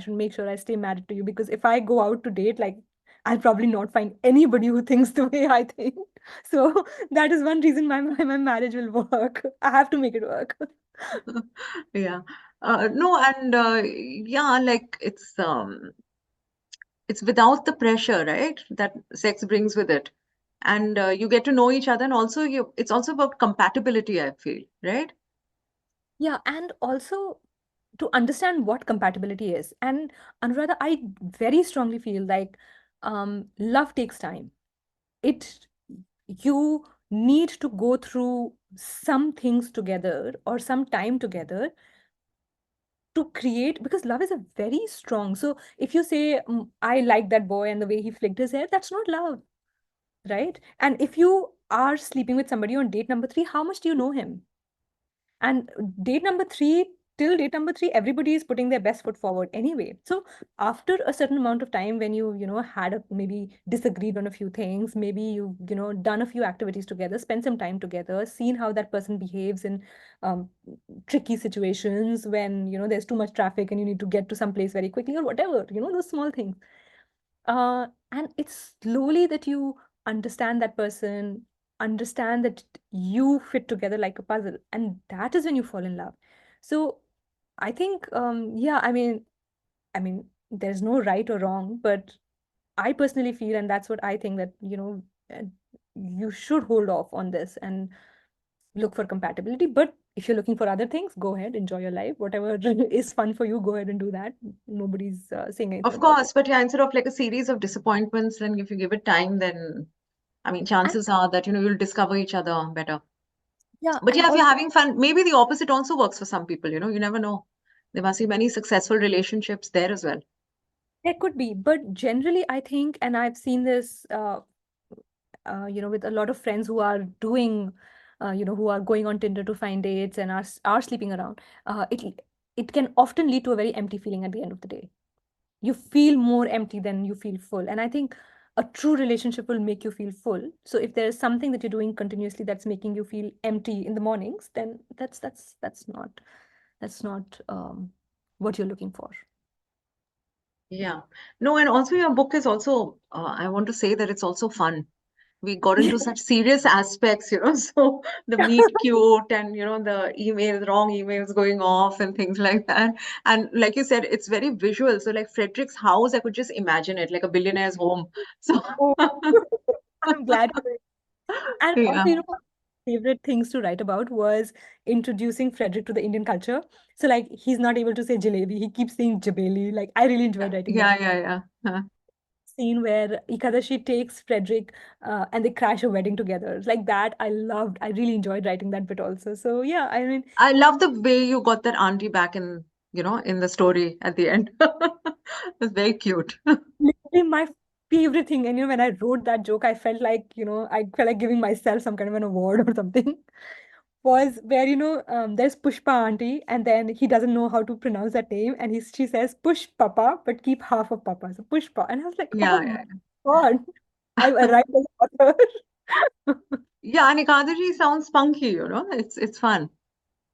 Speaker 2: make sure I stay married to you, because if I go out to date, like, I'll probably not find anybody who thinks the way I think. So that is one reason my marriage will work. I have to make it work.
Speaker 1: Yeah. No, and yeah, like it's without the pressure, right? That sex brings with it. And you get to know each other, and also it's also about compatibility, I feel, right?
Speaker 2: Yeah, and also to understand what compatibility is. And Anuradha, I very strongly feel like love takes time. It You need to go through some things together or some time together to create, because love is a very strong. So if you say, I like that boy and the way he flicked his hair, that's not love, right? And if you are sleeping with somebody on date number 3, how much do you know him? And date number three, till date number 3, everybody is putting their best foot forward anyway. So after a certain amount of time, when had maybe disagreed on a few things, maybe done a few activities together, spent some time together, seen how that person behaves in um, tricky situations, when there's too much traffic and you need to get to some place very quickly, or whatever, those small things. And it's slowly that you understand that person, understand that you fit together like a puzzle, and that is when you fall in love. So I think, yeah, I mean, there's no right or wrong, but I personally feel, and that's what I think, that you should hold off on this and look for compatibility. But if you're looking for other things, go ahead, enjoy your life. Whatever is fun for you, go ahead and do that. Nobody's saying anything
Speaker 1: Of
Speaker 2: about it.
Speaker 1: course, but yeah, instead of like a series of disappointments, then if you give it time, then I mean,
Speaker 2: And
Speaker 1: chances are that you'll discover each other better.
Speaker 2: yeah,
Speaker 1: But
Speaker 2: and
Speaker 1: yeah, if you're
Speaker 2: also
Speaker 1: having fun, maybe the opposite also works for some people, you never know. There must be many successful relationships there as well.
Speaker 2: there could be, but generally, I think, and I've seen this, with a lot of friends who are who are going on Tinder to find dates and are sleeping around. It can often lead to a very empty feeling at the end of the day. You feel more empty than you feel full, and I think a true relationship will make you feel full. So if there is something that you're doing continuously that's making you feel empty in the mornings, then that's not what you're looking for.
Speaker 1: Yeah. No, and also your book is also, I want to say that it's also fun. We got into such serious aspects, so the meet cute and, the wrong emails going off and things like that. And like you said, it's very visual. So like Fredrick's house, I could just imagine it like a billionaire's home. So
Speaker 2: Oh, I'm glad. And
Speaker 1: yeah.
Speaker 2: also, my favorite things to write about was introducing Frederick to the Indian culture. So, like, he's not able to say jalebi, he keeps saying jabeli. Like, I really enjoyed writing that
Speaker 1: Yeah, yeah, yeah. Huh.
Speaker 2: scene where Ikadashi takes Frederick and they crash a wedding together. Like, that, I really enjoyed writing that bit also. So, yeah, I mean,
Speaker 1: I love the way you got that auntie back in the story at the end. It's very cute.
Speaker 2: literally my favorite thing. And, when I wrote that joke, I felt like giving myself some kind of an award or something. Was where there's Pushpa auntie, and then he doesn't know how to pronounce that name, and she says Push Papa, but keep half of Papa, so Pushpa. And I was like, oh
Speaker 1: Yeah,
Speaker 2: my
Speaker 1: yeah.
Speaker 2: God, I've arrived as an author.
Speaker 1: Yeah, and Ekadaji sounds spunky. It's fun.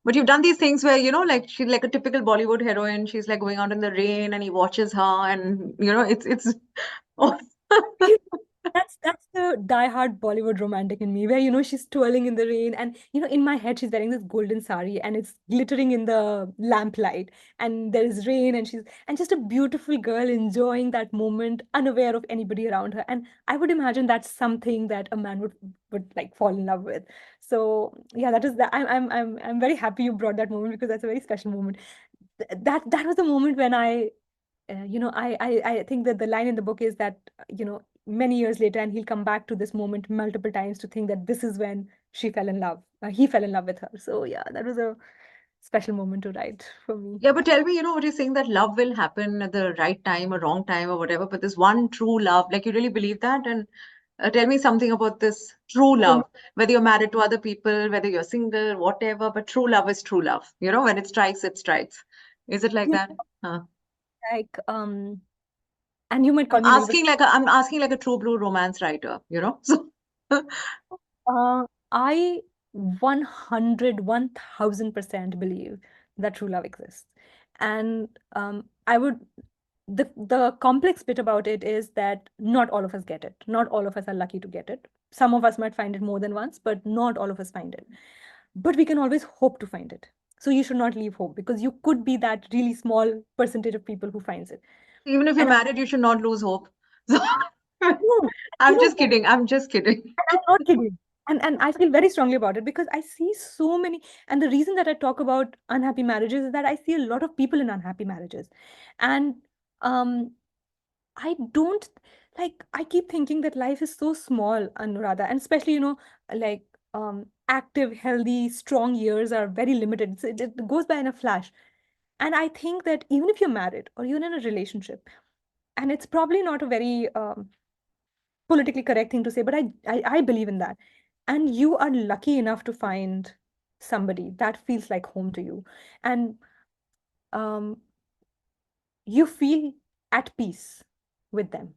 Speaker 1: But you've done these things where, like she's like a typical Bollywood heroine. She's like going out in the rain and he watches her and it's
Speaker 2: That's the die-hard Bollywood romantic in me, where she's twirling in the rain, and in my head she's wearing this golden sari, and it's glittering in the lamplight, and there is rain, and just a beautiful girl enjoying that moment, unaware of anybody around her. And I would imagine that's something that a man would like fall in love with. So yeah, that is that. I'm very happy you brought that moment, because that's a very special moment. That was the moment when I think that the line in the book is that, many years later, and he'll come back to this moment multiple times to think that this is when she fell in love. He fell in love with her. So yeah, that was a special moment to write for me.
Speaker 1: Yeah, but tell me, what you're saying that love will happen at the right time or wrong time or whatever, but this one true love, like you really believe that? And tell me something about this true
Speaker 2: For me,
Speaker 1: love, whether you're married to other people, whether you're single, whatever, but true love is true love. When it strikes, it strikes. Is it like
Speaker 2: yeah,
Speaker 1: that? Huh.
Speaker 2: like and you might call me a little bit.
Speaker 1: I'm asking like a true blue romance writer. So
Speaker 2: I 1000% believe that true love exists. And I would the complex bit about it is that not all of us get it. Not all of us are lucky to get it. Some of us might find it more than once, but not all of us find it. But we can always hope to find it. So you should not leave hope, because you could be that really small percentage of people who finds it.
Speaker 1: even if you're
Speaker 2: And
Speaker 1: married, you should not lose hope. So
Speaker 2: no,
Speaker 1: I'm just kidding. I'm just kidding.
Speaker 2: I'm not kidding. And I feel very strongly about it, because I see so many, and the reason that I talk about unhappy marriages is that I see a lot of people in unhappy marriages. And um I don't I keep thinking that life is so small, Anuradha, and especially, like active, healthy, strong years are very limited. It goes by in a flash. And I think that even if you're married or you're in a relationship, and it's probably not a very politically correct thing to say, but I believe in that. And you are lucky enough to find somebody that feels like home to you, and um, you feel at peace with them.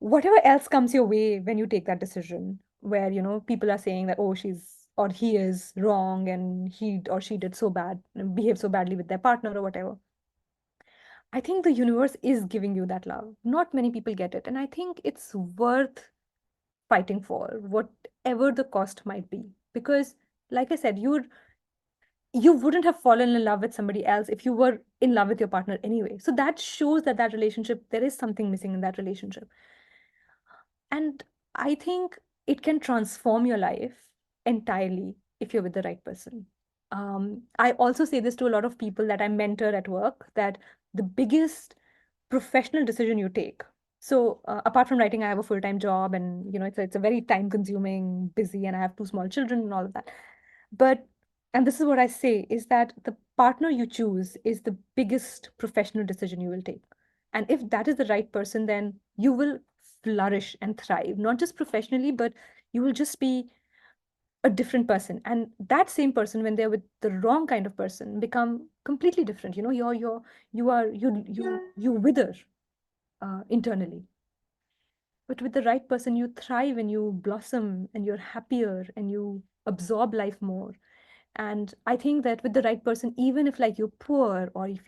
Speaker 2: Whatever else comes your way when you take that decision, where people are saying that, oh, she's or he is wrong, and he or she did so bad, behave so badly with their partner or whatever. I think the universe is giving you that love. Not many people get it, and I think it's worth fighting for, whatever the cost might be. Because, like I said, you wouldn't have fallen in love with somebody else if you were in love with your partner anyway. So that shows that relationship, there is something missing in that relationship. And I think it can transform your life entirely if you're with the right person. I also say this to a lot of people that I mentor at work, that the biggest professional decision you take. So apart from writing, I have a full-time job, and it's a very time-consuming, busy, and I have two small children and all of that. But and this is what I say is that the partner you choose is the biggest professional decision you will take. And if that is the right person, then you will flourish and thrive, not just professionally, but you will just be a different person. And that same person, when they're with the wrong kind of person, become completely different. You wither internally. But with the right person, you thrive and you blossom and you're happier and you absorb life more. And I think that with the right person, even if like you're poor, or if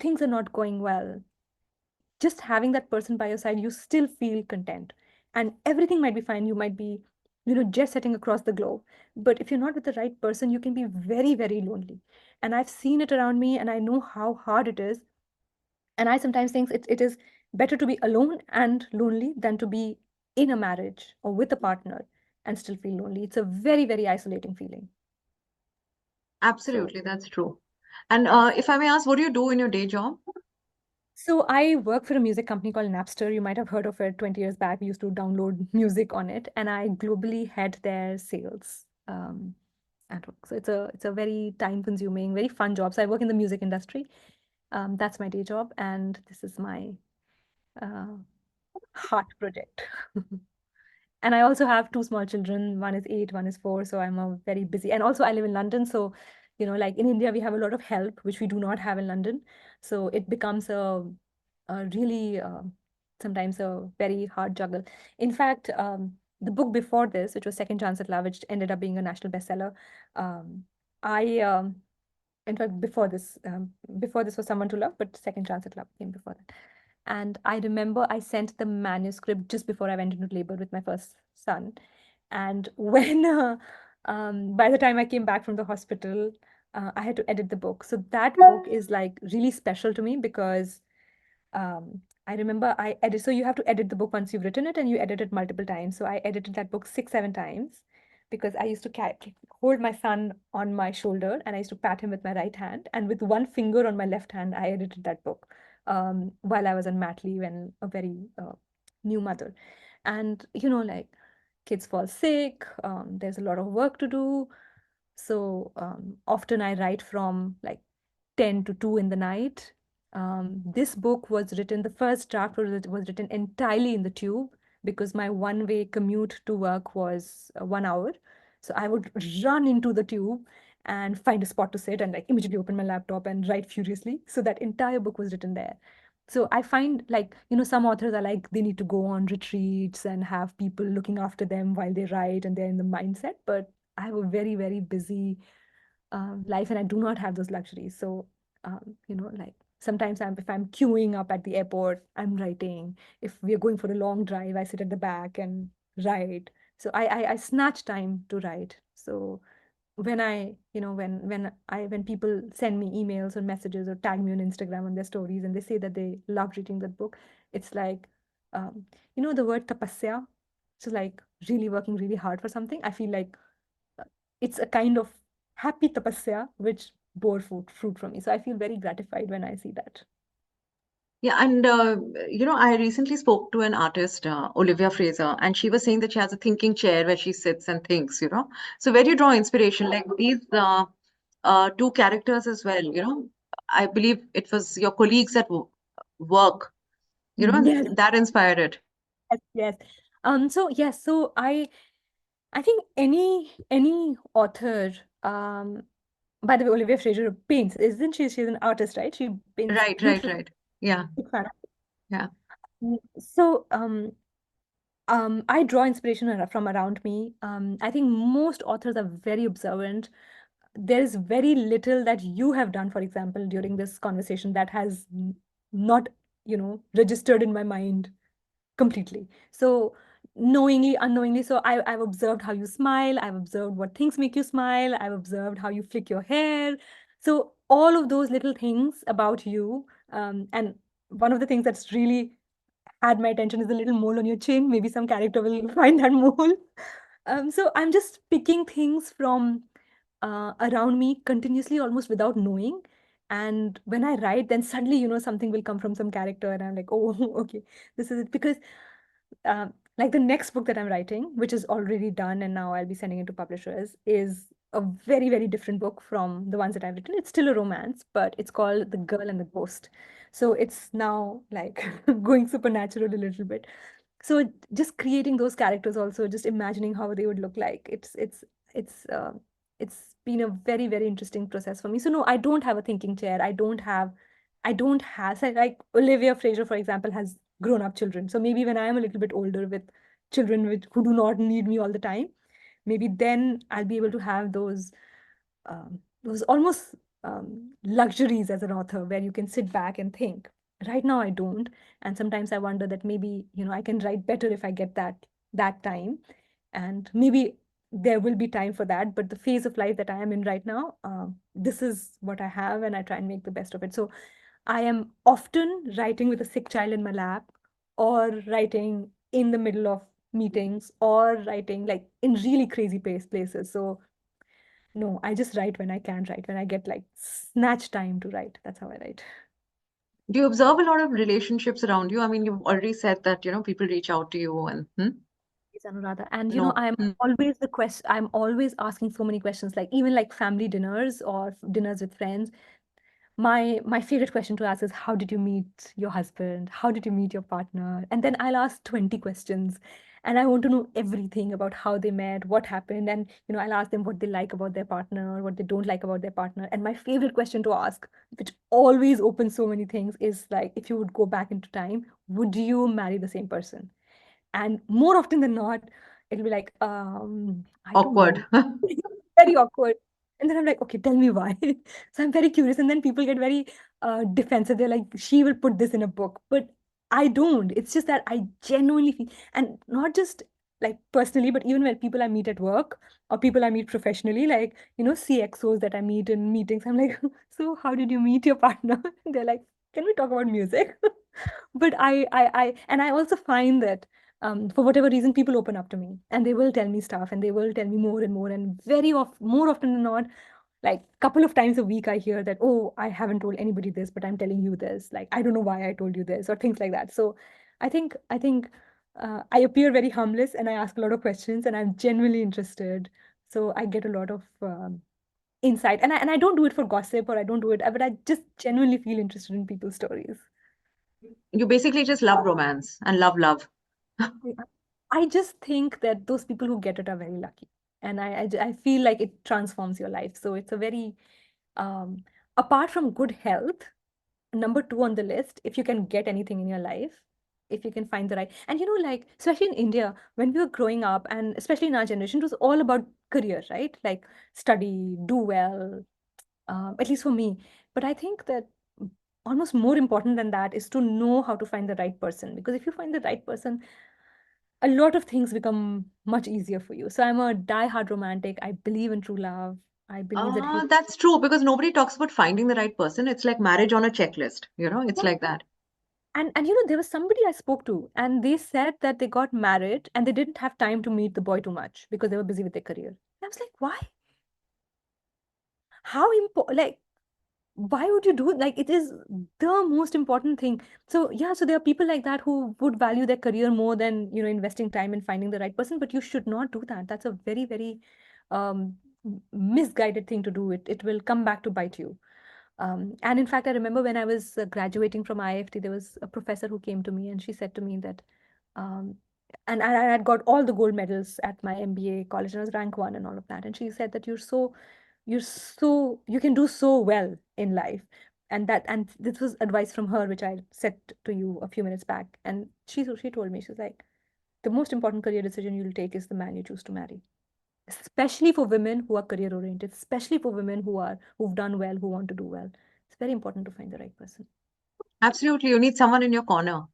Speaker 2: things are not going well, just having that person by your side, you still feel content. And everything might be fine. You might be, jet setting across the globe. But if you're not with the right person, you can be very, very lonely. And I've seen it around me, and I know how hard it is. And I sometimes think it is better to be alone and lonely than to be in a marriage or with a partner and still feel lonely. It's a very, very isolating feeling. So
Speaker 1: Absolutely, that's true. And
Speaker 2: yes.
Speaker 1: if I may ask, what do you do in your day job?
Speaker 2: So I work for a music company called Napster. You might have heard of it. 20 years back, we used to download music on it, and I globally head their sales at work. So it's a very time-consuming, very fun job. So I work in the music industry. That's my day job, and this is my uh, heart project. And I also have two small children. One is 8, one is 4. So I'm a very busy. And also I live in London. So, like in India, we have a lot of help, which we do not have in London. So it becomes a really sometimes a very hard juggle. In fact, the book before this, which was Second Chance at Love, which ended up being a national bestseller, I in fact before this was Someone to Love, but Second Chance at Love came before that. And I remember I sent the manuscript just before I went into labor with my first son. And when, by the time I came back from the hospital, I had to edit the book. So that book is like really special to me because I remember I edit. So you have to edit the book once you've written it, and you edit it multiple times. So I edited that book 6, 7 times because I used to hold my son on my shoulder and I used to pat him with my right hand, and with one finger on my left hand, I edited that book while I was on mat leave and a very new mother. And like kids fall sick, there's a lot of work to do. So often I write from like 10 to 2 in the night. This book was written, the first draft was written entirely in the tube because my one-way commute to work was 1 hour. So I would run into the tube and find a spot to sit and like immediately open my laptop and write furiously. So that entire book was written there. So I find like, some authors are like they need to go on retreats and have people looking after them while they write and they're in the mindset. But I have a very, very busy life and I do not have those luxuries. So, like sometimes if I'm queuing up at the airport, I'm writing. If we are going for a long drive, I sit at the back and write. So I snatch time to write. So when I, when people send me emails or messages or tag me on Instagram on their stories and they say that they love reading that book, it's like, um, the word tapasya. So like really working really hard for something. I feel like it's a kind of happy tapasya which bore fruit from me. So I feel very gratified when I see that.
Speaker 1: Yeah, and I recently spoke to an artist, Olivia Fraser, and she was saying that she has a thinking chair where she sits and thinks. So where do you draw inspiration? Like these two characters as well, I believe it was your colleagues at work,
Speaker 2: Yes,
Speaker 1: that inspired it.
Speaker 2: yes, yes. So yes, so I think any author, by the way, Olivia Fraser paints, isn't she? She's an artist, right? She paints
Speaker 1: Right, right,
Speaker 2: beautiful.
Speaker 1: right. Yeah,
Speaker 2: Big fan.
Speaker 1: yeah.
Speaker 2: So I draw inspiration from around me. I think most authors are very observant. There is very little that you have done, for example, during this conversation that has not, registered in my mind completely. So knowingly, unknowingly, so I've observed how you smile. I've observed what things make you smile. I've observed how you flick your hair. So all of those little things about you. And one of the things that's really had my attention is the little mole on your chin. Maybe some character will find that mole. So I'm just picking things from around me continuously, almost without knowing. And when I write, then suddenly, something will come from some character, and I'm like, oh, okay, this is it. Because like the next book that I'm writing, which is already done, and now I'll be sending it to publishers, is a very, very different book from the ones that I've written. It's still a romance, but it's called The Girl and the Ghost. So it's now like going supernatural a little bit. So just creating those characters, also just imagining how they would look like, it's been a very, very interesting process for me. So no, I don't have a thinking chair. I don't have so like Olivia Fraser, for example, has grown up children. So maybe when I am a little bit older with children who do not need me all the time, maybe then I'll be able to have those almost luxuries as an author where you can sit back and think. Right now, I don't, and sometimes I wonder that maybe I can write better if I get that time, and maybe there will be time for that. But the phase of life that I am in right now, this is what I have, and I try and make the best of it. So I am often writing with a sick child in my lap, or writing in the middle of meetings, or writing like in really crazy places. So no, I just write when I can write, when I get like snatch time to write. That's how I write.
Speaker 1: Do you observe a lot of relationships around you? I mean, you've already said that, people reach out to you and
Speaker 2: Yes, Anuradha. And
Speaker 1: no.
Speaker 2: I'm always I'm always asking so many questions, like even like family dinners or dinners with friends. My favorite question to ask is, how did you meet your husband? How did you meet your partner? And then I'll ask 20 questions, and I want to know everything about how they met, what happened, and I'll ask them what they like about their partner, what they don't like about their partner. And my favorite question to ask, which always opens so many things, is like, if you would go back into time, would you marry the same person? And more often than not, it'll be like, I don't know.
Speaker 1: Awkward.
Speaker 2: Very awkward. And then I'm like, okay, tell me why. So I'm very curious. And then people get very defensive. They're like, she will put this in a book. But I don't. It's just that I genuinely feel, and not just like personally, but even when people I meet at work or people I meet professionally, like, CXOs that I meet in meetings, I'm like, so how did you meet your partner? They're like, can we talk about music? But and I also find that for whatever reason, people open up to me and they will tell me stuff and they will tell me more and more. And more often than not, like couple of times a week, I hear that, oh, I haven't told anybody this, but I'm telling you this. Like, I don't know why I told you this or things like that. So I think I appear very harmless and I ask a lot of questions and I'm genuinely interested. So I get a lot of insight and I don't do it for gossip or I don't do it, but I just genuinely feel interested in people's stories.
Speaker 1: You basically just love romance and love.
Speaker 2: I I just think that those people who get it are very lucky. And I feel like it transforms your life. So it's a very, um, apart from good health, number two on the list, if you can get anything in your life, if you can find the right, and like, especially in India, when we were growing up, and especially in our generation, it was all about career, right? Like study, do well, at least for me. But I think that almost more important than that is to know how to find the right person. Because if you find the right person, a lot of things become much easier for you. So I'm a die-hard romantic. I believe in true love. I believe that if you,
Speaker 1: That's true because nobody talks about finding the right person. It's like marriage on a checklist, it's
Speaker 2: yeah.
Speaker 1: like that.
Speaker 2: And there was somebody I spoke to, and they said that they got married and they didn't have time to meet the boy too much because they were busy with their career. I was like, why? How important? Like, why would you do it? Like, it is the most important thing. So yeah, so there are people like that who would value their career more than investing time in finding the right person. But you should not do that. That's a very, very misguided thing to do. It will come back to bite you. And in fact, I remember when I was graduating from IFT, there was a professor who came to me and she said to me that, um, and I had got all the gold medals at my MBA college and I was rank one and all of that. And she said that you can do so well in life. And this was advice from her, which I said to you a few minutes back. And she told me, she's like, the most important career decision you'll take is the man you choose to marry, especially for women who are career oriented, especially for women who've done well, who want to do well. It's very important to find the right person.
Speaker 1: Absolutely. You need someone in your corner.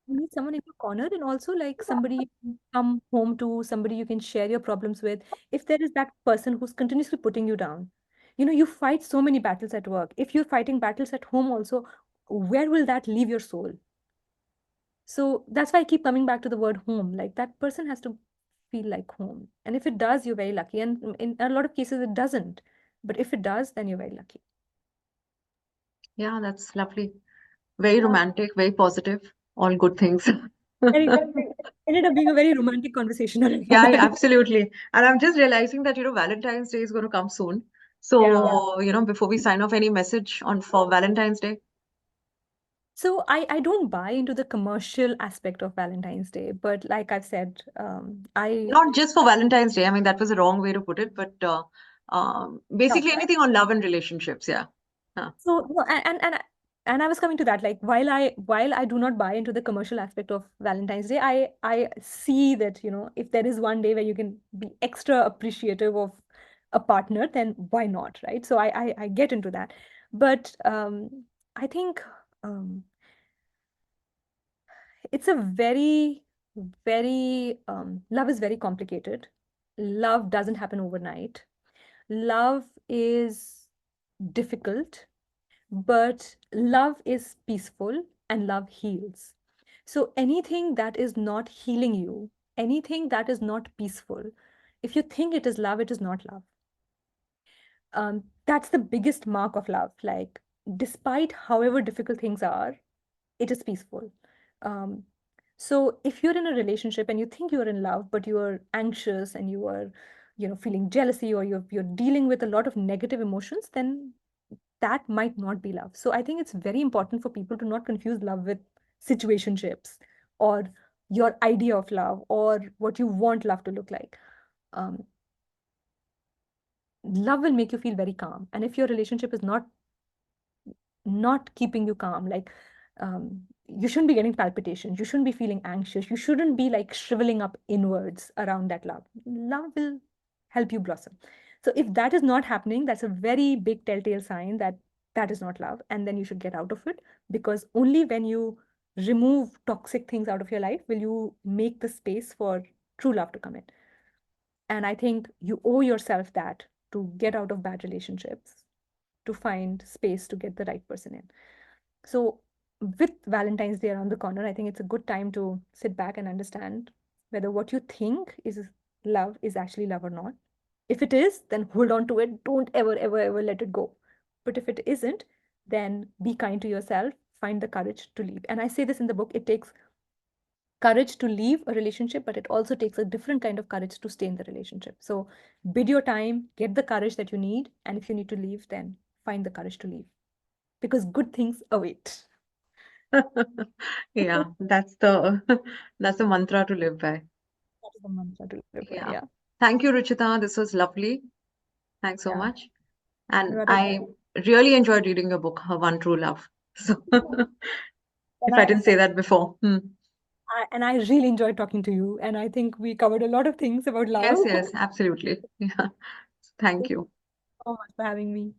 Speaker 2: You need someone in your corner and also like somebody you can come home to, somebody you can share your problems with. If there is that person who's continuously putting you down, you fight so many battles at work. If you're fighting battles at home also, where will that leave your soul? So that's why I keep coming back to the word home. Like that person has to feel like home. And if it does, you're very lucky. And in a lot of cases, it doesn't. But if it does, then you're very lucky.
Speaker 1: Yeah, that's lovely. Very
Speaker 2: Yeah.
Speaker 1: romantic, very positive, all good things.
Speaker 2: Very good. It ended up being a very romantic conversation
Speaker 1: Yeah,
Speaker 2: already.
Speaker 1: yeah, absolutely. And I'm just realizing that, Valentine's Day is going to come soon.
Speaker 2: Yeah.
Speaker 1: So, before we sign off, any message on for Valentine's Day?
Speaker 2: So I don't buy into the commercial aspect of Valentine's Day, but like I've said, I
Speaker 1: Not just for Valentine's Day. I mean, that was a wrong way to put it, but
Speaker 2: no,
Speaker 1: basically anything on love and relationships. Yeah. Huh.
Speaker 2: so no, and I was coming to that. Like while I do not buy into the commercial aspect of Valentine's Day, I see that if there is one day where you can be extra appreciative of a partner, then why not, right? So I get into that, but I think um, it's a very very love is very complicated. Love doesn't happen overnight. Love is difficult, but love is peaceful and love heals. So anything that is not healing you, anything that is not peaceful, if you think it is love, it is not love. That's the biggest mark of love. Like, despite however difficult things are, it is peaceful. Um, so if you're in a relationship and you think you're in love, but you are anxious and you are, feeling jealousy or you're dealing with a lot of negative emotions, then that might not be love. So I think it's very important for people to not confuse love with situationships or your idea of love or what you want love to look like. Um, Love will make you feel very calm. And if your relationship is not keeping you calm, like you shouldn't be getting palpitations, you shouldn't be feeling anxious, you shouldn't be like shriveling up inwards around that love. Love will help you blossom. So if that is not happening, that's a very big telltale sign that that is not love, and then you should get out of it, because only when you remove toxic things out of your life will you make the space for true love to come in. And I think you owe yourself that to get out of bad relationships, to find space to get the right person in. So, with Valentine's Day around the corner, I think it's a good time to sit back and understand whether what you think is love is actually love or not. If it is, then hold on to it. Don't ever, ever, ever let it go. But if it isn't, then be kind to yourself. Find the courage to leave. And I say this in the book, it takes courage to leave a relationship, but it also takes a different kind of courage to stay in the relationship. So bid your time, get the courage that you need. And if you need to leave, then find the courage to leave because good things await.
Speaker 1: Yeah, that's the that's the mantra to live by.
Speaker 2: That is the mantra to live by.
Speaker 1: Yeah.
Speaker 2: Yeah.
Speaker 1: Thank you, Ruchita. This was lovely. Thanks so
Speaker 2: Yeah.
Speaker 1: much. And
Speaker 2: Anuradha,
Speaker 1: I really enjoyed reading your book, Her One True Love. So
Speaker 2: and
Speaker 1: if I didn't say that before.
Speaker 2: and I really enjoyed talking to you. And I think we covered a lot of things about
Speaker 1: Yes,
Speaker 2: love.
Speaker 1: yes, absolutely. Yeah. Thank
Speaker 2: Thank you
Speaker 1: you.
Speaker 2: so much for having me.